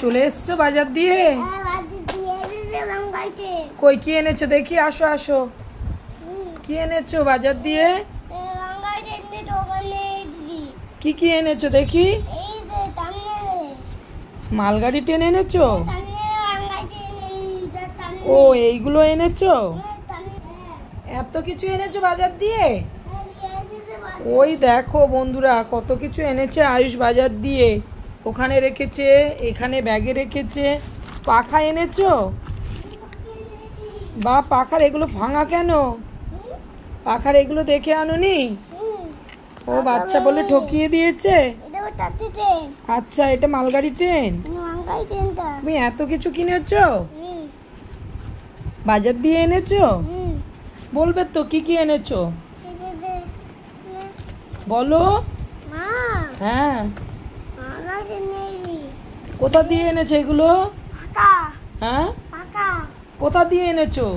চলে এসছো বাজার দিয়ে? কই কি এনেছো দেখি, আসো আসো। কি এনেছো বাজার দিয়ে? কি কি এনেছো দেখি? মালগাড়ি টেনে এনেছো? ও এইগুলো এনেছো? এত কিছু এনেছো বাজার দিয়ে? ওই দেখো বন্ধুরা কত কিছু এনেছে আয়ুষ বাজার দিয়ে। ওখানে রেখেছে, এখানে ব্যাগে রেখেছে। পাখা এনেছো? বা পাখার এগুলো ভাঙা কেন? পাখার এগুলো দেখে আনোনি? ও বাচ্চা বলে ঠকিয়ে দিয়েছে। আচ্ছা এটা মালগাড়ি ট্রেন। তুমি এত কিছু কিনেছো বাজার দিয়ে এনেছো? বলবে তো কি কি এনেছো বলো। হ্যাঁ কোথা দিয়ে এনেছো এগুলো? হ্যাঁ কোথা দিয়ে এনেছো?